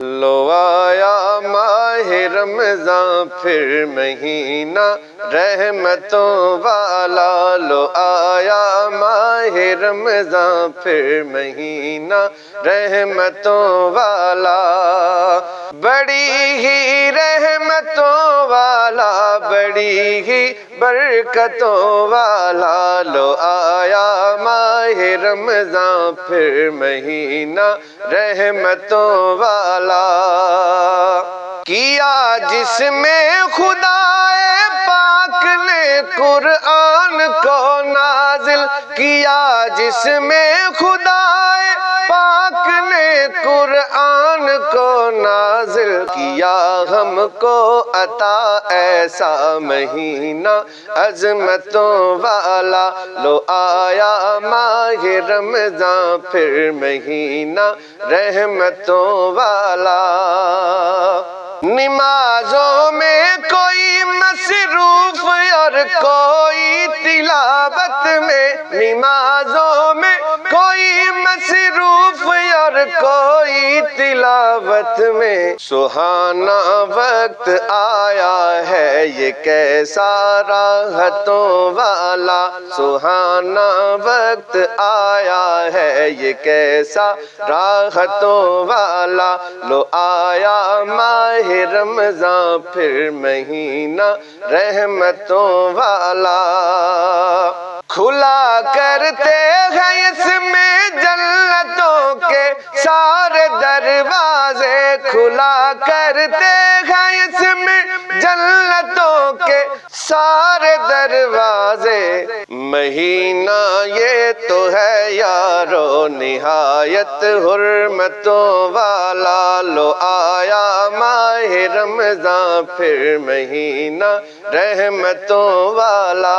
لو آیا ماہ رمضان پھر مہینہ رحمتوں والا، لو آیا ماہ رمضان پھر مہینہ رحمتوں والا، بڑی ہی رحمتوں والا، بڑی ہی برکتوں والا، لو آیا ماہ رمضان پھر مہینہ رحمتوں والا، کیا جس میں خدائے پاک نے قرآن کو نازل کیا، جس میں خدائے پاک نے قرآن کو نازل کیا، ہم کو عطا ایسا مہینہ عظمتوں والا، لو آیا ماہ رمضان پھر مہینہ رحمتوں والا، نمازوں میں کوئی مصروف اور کوئی تلاوت میں، نمازوں میں کوئی مصروف اور کوئی تلاوت میں، سہانا وقت آیا ہے یہ کیسا راحتوں والا، سہانا وقت آیا ہے یہ کیسا راحتوں والا، لو آیا ماہ رمضان پھر مہینہ رحمتوں والا، کھلا کرتے ہیں اس میں جنتوں کے سارے دروازے، کھلا کرتے ہیں اس میں جنتوں کے سارے دروازے، مہینہ یہ تو ہے یارو نہایت حرمتوں والا، لو آیا ماہ رمضان پھر مہینہ رحمتوں والا،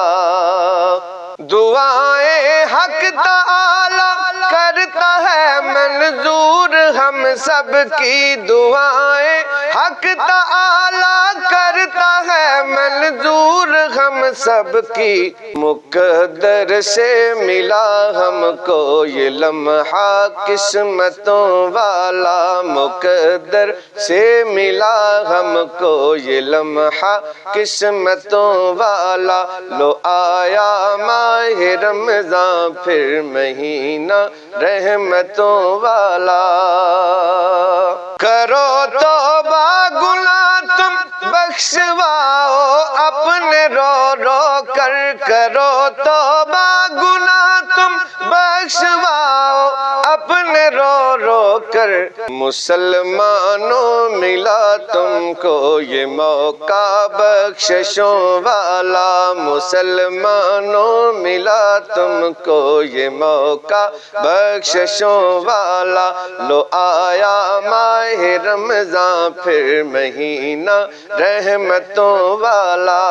دعائیں حق تعالی کرتا ہے منظور ہم سب کی، دعائیں حق تعالی کرتا ہے منظور ہم سب کی، مقدر سے ملا ہم کو یہ لمحہ قسمتوں والا، مقدر سے ملا ہم کو یہ لمحہ قسمتوں والا، لو آیا ماہ رمضان پھر مہینہ رحمتوں والا، کرو توبہ گناہ تم بخشواؤ اپنے رو رو کر، کرو توبہ گناہ تم بخشواؤ اپنے رو رو کر، مسلمانوں ملا تم کو یہ موقع بخششوں والا، مسلمانوں ملا تم کو یہ موقع بخششوں والا، لو آیا ماہ رمضان پھر مہینہ رحمتوں والا،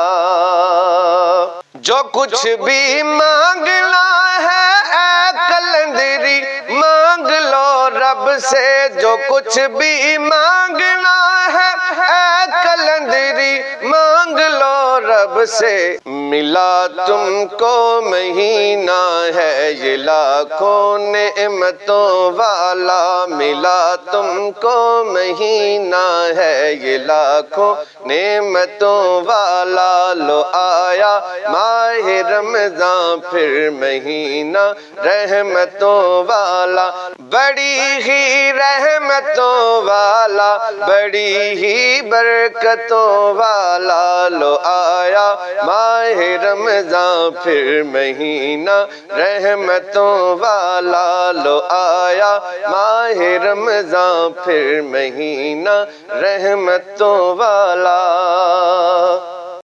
جو کچھ بھی مانگنا ہے اے کلندری مانگ لو رب سے، جو کچھ بھی مانگنا ہے اے کلندری مانگ لو رب سے، ملا تم کو مہینہ ہے یہ لاکھوں نعمتوں والا، ملا تم کو مہینہ ہے یہ لاکھوں نعمتوں والا، لو آیا ماہ رمضان پھر مہینہ رحمتوں والا، بڑی ہی رحمتوں والا، بڑی ہی برکتوں والا، لو آیا ماہ رمضان پھر مہینہ رحمتوں والا، لو آیا ماہ رمضان پھر مہینہ رحمتوں والا۔